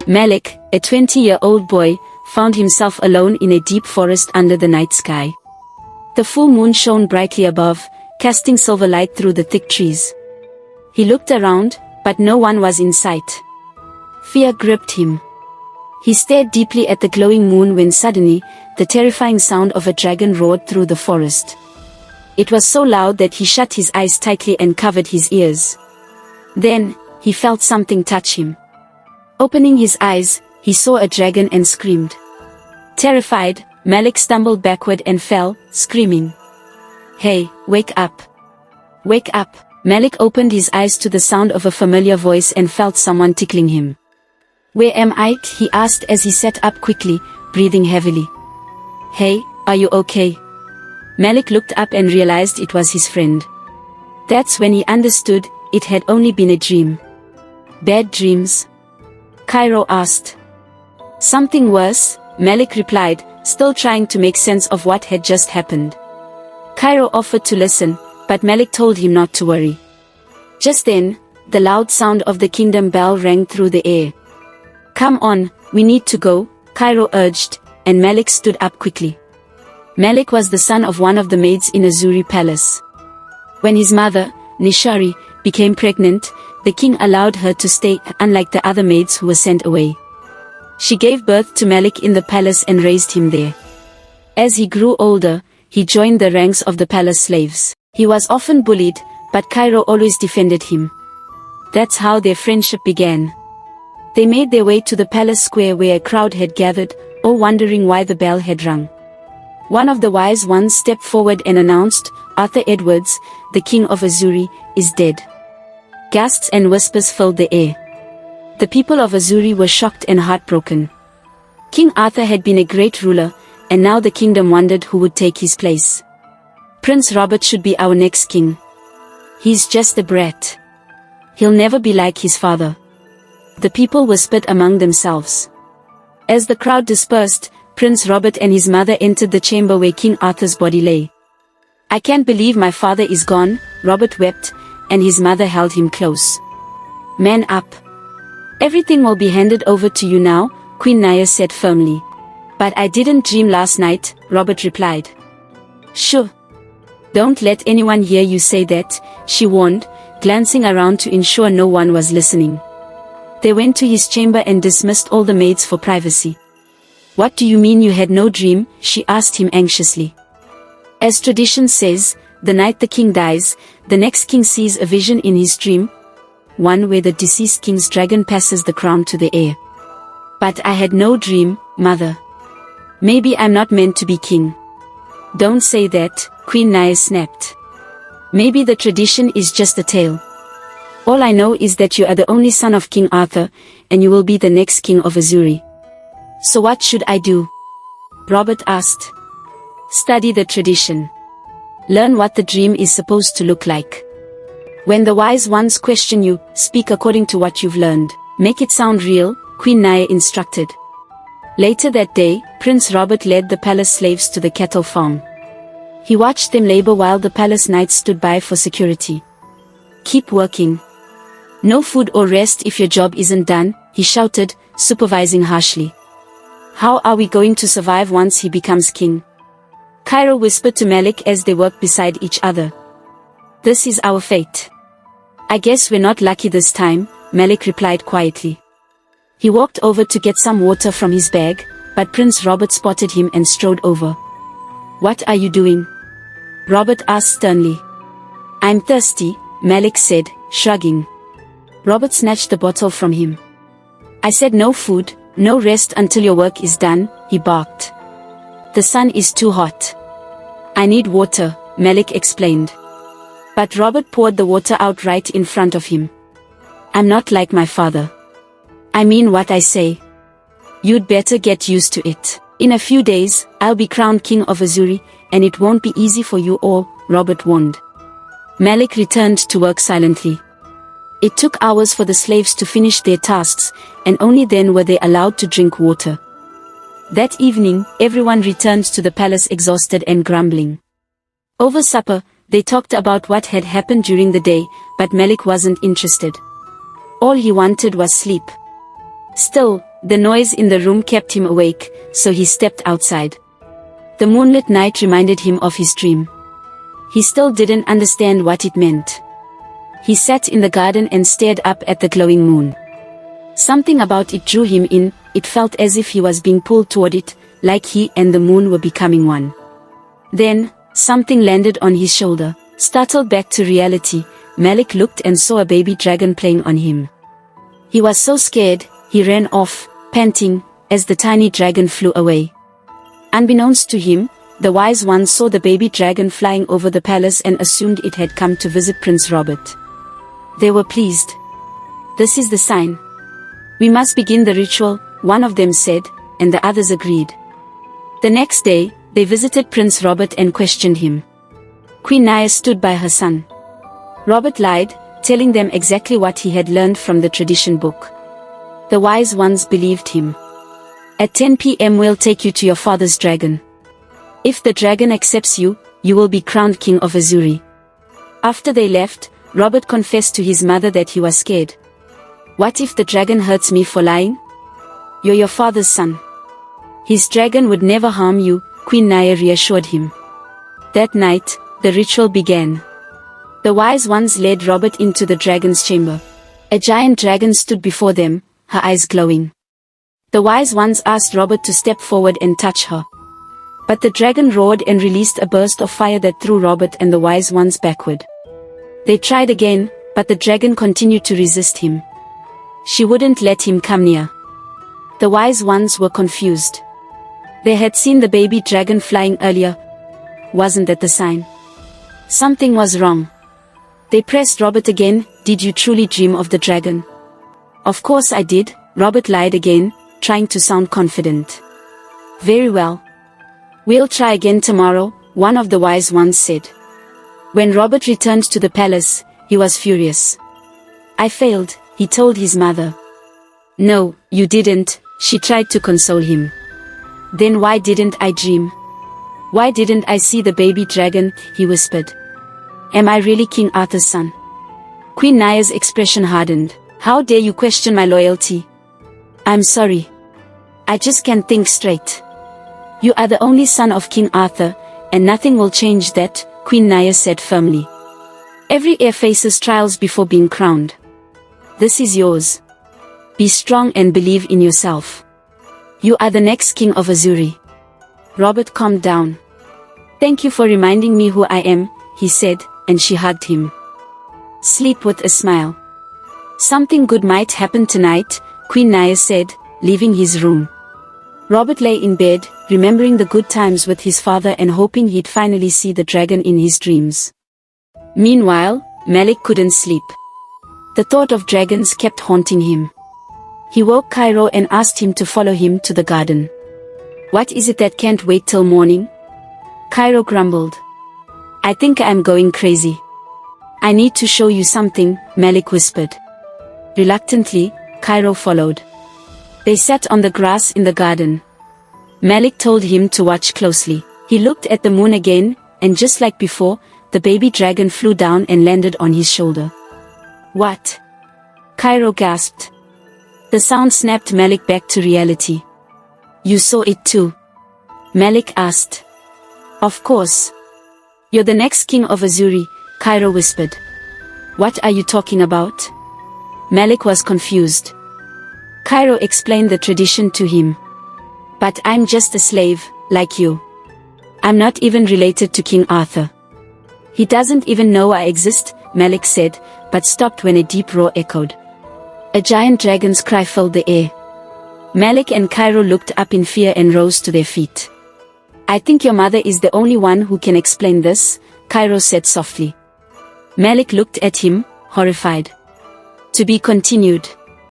Malik, a 20-year-old boy, found himself alone in a deep forest under the night sky. The full moon shone brightly above, casting silver light through the thick trees. He looked around, but no one was in sight. Fear gripped him. He stared deeply at the glowing moon when suddenly, the terrifying sound of a dragon roared through the forest. It was so loud that he shut his eyes tightly and covered his ears. Then, he felt something touch him. Opening his eyes, he saw a dragon and screamed. Terrified, Malik stumbled backward and fell, screaming. "Hey, wake up! Wake up!" Malik opened his eyes to the sound of a familiar voice and felt someone tickling him. "Where am I?" he asked as he sat up quickly, breathing heavily. "Hey, are you okay?" Malik looked up and realized it was his friend. That's when he understood, it had only been a dream. "Bad dreams?" Cairo asked. "Something worse," Malik replied, still trying to make sense of what had just happened. Cairo offered to listen, but Malik told him not to worry. Just then, the loud sound of the kingdom bell rang through the air. "Come on, we need to go," Cairo urged, and Malik stood up quickly. Malik was the son of one of the maids in Azuri palace. When his mother, Nishari, became pregnant, the king allowed her to stay, unlike the other maids who were sent away. She gave birth to Malik in the palace and raised him there. As he grew older, he joined the ranks of the palace slaves. He was often bullied, but Cairo always defended him. That's how their friendship began. They made their way to the palace square where a crowd had gathered, all wondering why the bell had rung. One of the wise ones stepped forward and announced, "Arthur Edwards, the king of Azuri, is dead." Gasps and whispers filled the air. The people of Azuri were shocked and heartbroken. King Arthur had been a great ruler, and now the kingdom wondered who would take his place. "Prince Robert should be our next king. He's just a brat. He'll never be like his father," the people whispered among themselves. As the crowd dispersed, Prince Robert and his mother entered the chamber where King Arthur's body lay. "I can't believe my father is gone," Robert wept, and his mother held him close. "Man up. Everything will be handed over to you now," Queen Naya said firmly. "But I didn't dream last night," Robert replied. "Sure. Don't let anyone hear you say that," she warned, glancing around to ensure no one was listening. They went to his chamber and dismissed all the maids for privacy. "What do you mean you had no dream?" she asked him anxiously. "As tradition says, the night the king dies, the next king sees a vision in his dream, one where the deceased king's dragon passes the crown to the heir." "But I had no dream, mother. Maybe I'm not meant to be king." "Don't say that," Queen Naya snapped. "Maybe the tradition is just a tale. All I know is that you are the only son of King Arthur, and you will be the next king of Azuri." "So what should I do?" Robert asked. "Study the tradition. Learn what the dream is supposed to look like. When the wise ones question you, speak according to what you've learned. Make it sound real," Queen Naya instructed. Later that day, Prince Robert led the palace slaves to the cattle farm. He watched them labor while the palace knights stood by for security. "Keep working. No food or rest if your job isn't done," he shouted, supervising harshly. "How are we going to survive once he becomes king?" Cairo whispered to Malik as they worked beside each other. "This is our fate." "I guess we're not lucky this time," Malik replied quietly. He walked over to get some water from his bag, but Prince Robert spotted him and strode over. "What are you doing?" Robert asked sternly. "I'm thirsty," Malik said, shrugging. Robert snatched the bottle from him. "I said no food, no rest until your work is done," he barked. "The sun is too hot. I need water," Malik explained. But Robert poured the water out right in front of him. "I'm not like my father. I mean what I say. You'd better get used to it. In a few days, I'll be crowned king of Azuri, and it won't be easy for you all," Robert warned. Malik returned to work silently. It took hours for the slaves to finish their tasks, and only then were they allowed to drink water. That evening, everyone returned to the palace exhausted and grumbling. Over supper, they talked about what had happened during the day, but Malik wasn't interested. All he wanted was sleep. Still, The noise in the room kept him awake, so he stepped outside. The moonlit night reminded him of his dream. He still didn't understand what it meant. He sat in the garden and stared up at the glowing moon. Something about it drew him in. It felt as if he was being pulled toward it, like he and the moon were becoming one. Then, something landed on his shoulder. Startled back to reality, Malik looked and saw a baby dragon playing on him. He was so scared, he ran off, panting, as the tiny dragon flew away. Unbeknownst to him, the wise ones saw the baby dragon flying over the palace and assumed it had come to visit Prince Robert. They were pleased. "This is the sign. We must begin the ritual," one of them said, and the others agreed. The next day, they visited Prince Robert and questioned him. Queen Naya stood by her son. Robert lied, telling them exactly what he had learned from the tradition book. The wise ones believed him. "At 10 p.m. we'll take you to your father's dragon. If the dragon accepts you, you will be crowned king of Azuri." After they left, Robert confessed to his mother that he was scared. "What if the dragon hurts me for lying? You're your father's son. His dragon would never harm you," Queen Naya reassured him. That night, the ritual began. The wise ones led Robert into the dragon's chamber. A giant dragon stood before them, her eyes glowing. The wise ones asked Robert to step forward and touch her. But the dragon roared and released a burst of fire that threw Robert and the wise ones backward. They tried again, but the dragon continued to resist him. She wouldn't let him come near. The wise ones were confused. They had seen the baby dragon flying earlier. Wasn't that the sign? Something was wrong. They pressed Robert again. "Did you truly dream of the dragon?" "Of course I did," Robert lied again, trying to sound confident. "Very well. We'll try again tomorrow," one of the wise ones said. When Robert returned to the palace, he was furious. "I failed," he told his mother. "No, you didn't," she tried to console him. "Then why didn't I dream? Why didn't I see the baby dragon?" he whispered. "Am I really King Arthur's son?" Queen Naya's expression hardened. "How dare you question my loyalty? I'm sorry. I just can't think straight. You are the only son of King Arthur, and nothing will change that," Queen Naya said firmly. "Every heir faces trials before being crowned. This is yours. Be strong and believe in yourself. You are the next king of Azuri." Robert calmed down. "Thank you for reminding me who I am," he said, and she hugged him. "Sleep with a smile. Something good might happen tonight," Queen Naya said, leaving his room. Robert lay in bed, remembering the good times with his father and hoping he'd finally see the dragon in his dreams. Meanwhile, Malik couldn't sleep. The thought of dragons kept haunting him. He woke Cairo and asked him to follow him to the garden. "What is it that can't wait till morning?" Cairo grumbled. "I think I'm going crazy. I need to show you something," Malik whispered. Reluctantly, Cairo followed. They sat on the grass in the garden. Malik told him to watch closely. He looked at the moon again, and just like before, the baby dragon flew down and landed on his shoulder. "What?" Cairo gasped. The sound snapped Malik back to reality. "You saw it too?" Malik asked. "Of course. You're the next king of Azuri," Cairo whispered. "What are you talking about?" Malik was confused. Cairo explained the tradition to him. "But I'm just a slave, like you. I'm not even related to King Arthur." "He doesn't even know I exist," Malik said, but stopped when a deep roar echoed. A giant dragon's cry filled the air. Malik and Cairo looked up in fear and rose to their feet. "I think your mother is the only one who can explain this," Cairo said softly. Malik looked at him, horrified. To be continued.